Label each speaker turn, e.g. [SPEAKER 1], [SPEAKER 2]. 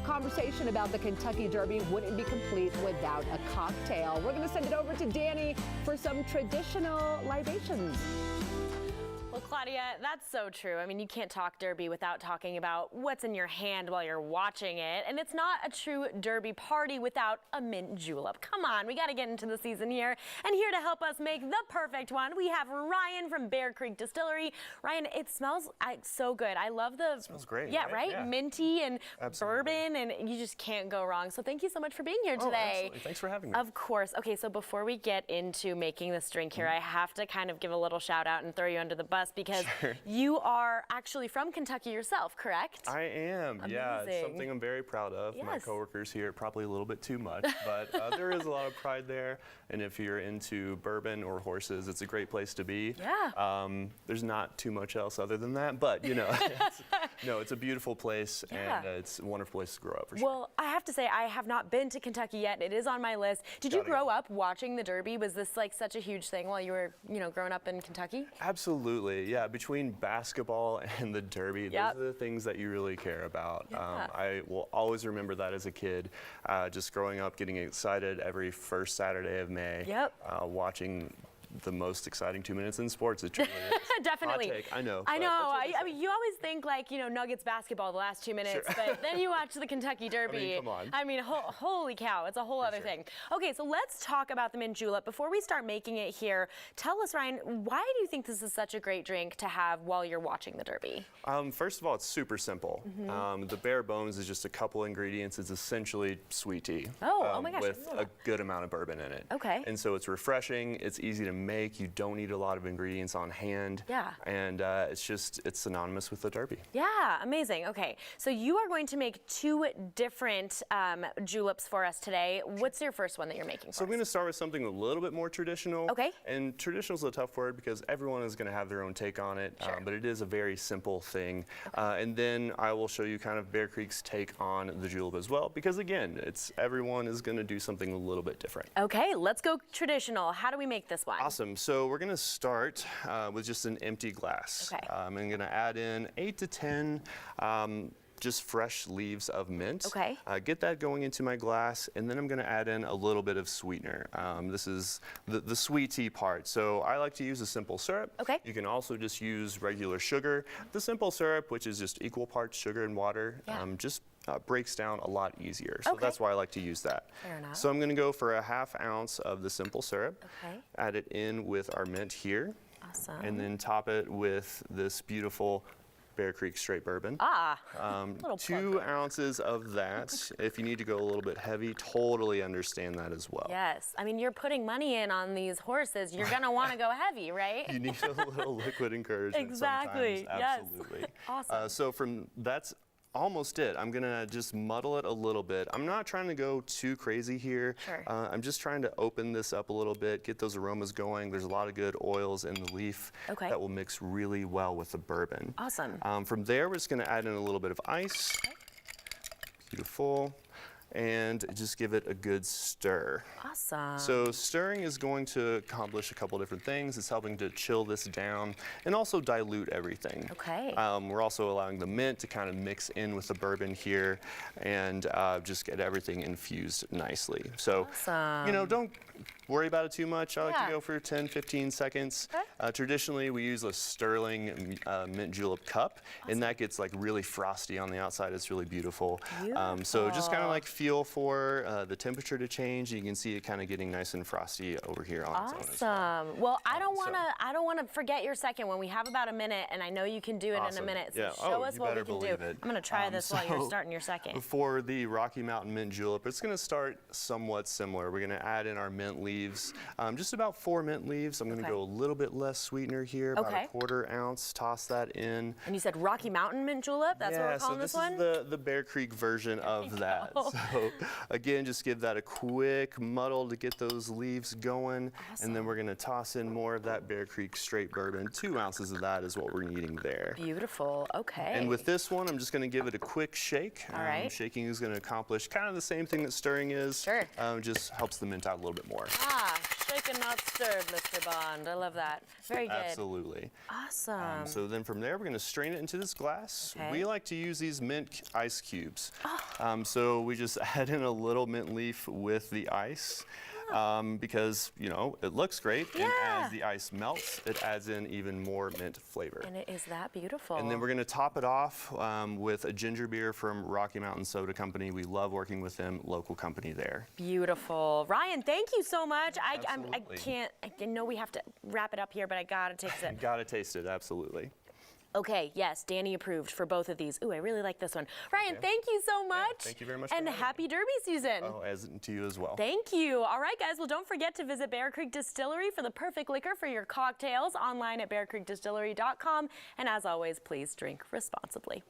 [SPEAKER 1] a conversation about the Kentucky Derby wouldn't be complete without a cocktail. We're going to send it over to Danny for some traditional libations.
[SPEAKER 2] Well, Claudia, that's so true. I mean, you can't talk Derby without talking about what's in your hand while you're watching it. And it's not a true Derby party without a mint julep. Come on, we got to get into the season here. And here to help us make the perfect one, we have Ryan from Bear Creek Distillery. Ryan, it smells so good. I love the...
[SPEAKER 3] It smells great.
[SPEAKER 2] Yeah, right?
[SPEAKER 3] Yeah.
[SPEAKER 2] Minty and
[SPEAKER 3] Absolutely.
[SPEAKER 2] bourbon, and you just can't go wrong. So thank you so much for being here today.
[SPEAKER 3] Absolutely. Thanks for having me.
[SPEAKER 2] Of course. Okay, so before we get into making this drink here, I have to kind of give a little shout out and throw you under the bus because you are actually from Kentucky yourself, correct?
[SPEAKER 3] I am.
[SPEAKER 2] Amazing.
[SPEAKER 3] Yeah, it's something I'm very proud of.
[SPEAKER 2] Yes.
[SPEAKER 3] My coworkers here probably a little bit too much, but there is a lot of pride there. And if you're into bourbon or horses, it's a great place to be.
[SPEAKER 2] Yeah.
[SPEAKER 3] There's not too much else other than that, but you know, it's a beautiful place, and it's a wonderful place to grow up for sure.
[SPEAKER 2] Well, I have to say, I have not been to Kentucky yet. It is on my list. Did you grow up watching the Derby? Was this like such a huge thing while you were, growing up in Kentucky?
[SPEAKER 3] Absolutely, yeah. Between basketball and the Derby, those are the things that you really care about.
[SPEAKER 2] Yeah.
[SPEAKER 3] I will always remember that as a kid, just growing up, getting excited every first Saturday of May, watching the most exciting 2 minutes in sports. It truly is.
[SPEAKER 2] Definitely.
[SPEAKER 3] Hot take, I know.
[SPEAKER 2] I know. I mean, you always think like, Nuggets basketball the last 2 minutes, but then you watch the Kentucky Derby.
[SPEAKER 3] I mean, come on.
[SPEAKER 2] I mean, holy cow, it's a whole other thing. Okay, so let's talk about the mint julep. Before we start making it here, tell us, Ryan, why do you think this is such a great drink to have while you're watching the Derby?
[SPEAKER 3] First of all, it's super simple. The bare bones is just a couple ingredients. It's essentially sweet tea.
[SPEAKER 2] Oh my gosh.
[SPEAKER 3] With a good amount of bourbon in it.
[SPEAKER 2] Okay.
[SPEAKER 3] And so it's refreshing. It's easy to make. You don't need a lot of ingredients on hand.
[SPEAKER 2] Yeah.
[SPEAKER 3] And it's synonymous with the Derby.
[SPEAKER 2] Yeah, amazing. Okay, so you are going to make two different juleps for us today. What's your first one that you're making for
[SPEAKER 3] So I'm going to start with something a little bit more traditional.
[SPEAKER 2] Okay.
[SPEAKER 3] And traditional is a tough word because everyone is going to have their own take on it, but it is a very simple thing. And then I will show you kind of Bear Creek's take on the julep as well, because again, everyone is going to do something a little bit different.
[SPEAKER 2] Okay, let's go traditional. How do we make this one?
[SPEAKER 3] Awesome. So we're going to start with just an empty glass.
[SPEAKER 2] Okay.
[SPEAKER 3] I'm going to add in 8 to 10 just fresh leaves of mint.
[SPEAKER 2] Okay.
[SPEAKER 3] Get that going into my glass, and then I'm going to add in a little bit of sweetener. This is the sweet tea part. So I like to use a simple syrup.
[SPEAKER 2] Okay.
[SPEAKER 3] You can also just use regular sugar. The simple syrup, which is just equal parts sugar and water, just breaks down a lot easier. So that's why I like to use that.
[SPEAKER 2] Fair enough.
[SPEAKER 3] So I'm going to go for a ½ ounce of the simple syrup.
[SPEAKER 2] Okay.
[SPEAKER 3] Add it in with our mint here.
[SPEAKER 2] Awesome.
[SPEAKER 3] And then top it with this beautiful Bear Creek straight bourbon.
[SPEAKER 2] Little
[SPEAKER 3] 2 ounces of that. If you need to go a little bit heavy, totally understand that as well.
[SPEAKER 2] Yes, I mean, you're putting money in on these horses. You're gonna want to go heavy, right?
[SPEAKER 3] You need a little liquid encouragement
[SPEAKER 2] Exactly.
[SPEAKER 3] sometimes. Absolutely.
[SPEAKER 2] Yes. Awesome.
[SPEAKER 3] So that's almost it. I'm gonna just muddle it a little bit. I'm not trying to go too crazy here.
[SPEAKER 2] Sure.
[SPEAKER 3] I'm just trying to open this up a little bit, get those aromas going. There's a lot of good oils in the leaf that will mix really well with the bourbon.
[SPEAKER 2] Awesome.
[SPEAKER 3] From there, we're just gonna add in a little bit of ice. Beautiful. And just give it a good stir.
[SPEAKER 2] Awesome.
[SPEAKER 3] So stirring is going to accomplish a couple different things. It's helping to chill this down and also dilute everything.
[SPEAKER 2] Okay.
[SPEAKER 3] We're also allowing the mint to kind of mix in with the bourbon here and just get everything infused nicely. So, don't worry about it too much. I like to go for 10, 15 seconds. Okay. Traditionally, we use a Sterling mint julep cup, and that gets like really frosty on the outside. It's really beautiful. So just kind of like feel for the temperature to change. You can see it kind of getting nice and frosty over here on its own as well.
[SPEAKER 2] Awesome. Well, I don't want to forget your second one. We have about a minute, and I know you can do it in a minute. So show us what we can do. I'm going to try this while you're starting your second.
[SPEAKER 3] For the Rocky Mountain mint julep, it's going to start somewhat similar. We're going to add in our mint leaves, just about 4 mint leaves. I'm going to go a little bit less sweetener here, about a ¼ ounce. Toss that in.
[SPEAKER 2] And you said Rocky Mountain mint julep? That's what we're calling this one?
[SPEAKER 3] Yeah, so this is the Bear Creek version of that. So again, just give that a quick muddle to get those leaves going. Awesome. And then we're going to toss in more of that Bear Creek straight bourbon. 2 ounces of that is what we're needing there.
[SPEAKER 2] Beautiful. Okay.
[SPEAKER 3] And with this one, I'm just going to give it a quick shake.
[SPEAKER 2] All right.
[SPEAKER 3] Shaking is going to accomplish kind of the same thing that stirring is.
[SPEAKER 2] Sure.
[SPEAKER 3] Just helps the mint out a little bit more.
[SPEAKER 2] Shake shaken, not stirred, Mr. Bond. I love that. Very good.
[SPEAKER 3] Absolutely.
[SPEAKER 2] Awesome.
[SPEAKER 3] So then from there, we're going to strain it into this glass.
[SPEAKER 2] Okay.
[SPEAKER 3] We like to use these mint ice cubes. So we just add in a little mint leaf with the ice. Because, you know, it looks great, and as the ice melts, it adds in even more mint flavor.
[SPEAKER 2] And it is that beautiful.
[SPEAKER 3] And then we're going to top it off with a ginger beer from Rocky Mountain Soda Company. We love working with them, local company there.
[SPEAKER 2] Beautiful. Ryan, thank you so much. I
[SPEAKER 3] Absolutely.
[SPEAKER 2] I know we have to wrap it up here, but I gotta taste it.
[SPEAKER 3] Gotta taste it, absolutely.
[SPEAKER 2] Okay, yes, Danny approved for both of these. Ooh, I really like this one. Ryan, thank you so much.
[SPEAKER 3] Thank you very much.
[SPEAKER 2] And
[SPEAKER 3] for having
[SPEAKER 2] happy
[SPEAKER 3] me.
[SPEAKER 2] Derby season.
[SPEAKER 3] Oh, as to you as well.
[SPEAKER 2] Thank you. All right, guys. Well, don't forget to visit Bear Creek Distillery for the perfect liquor for your cocktails online at bearcreekdistillery.com. And as always, please drink responsibly.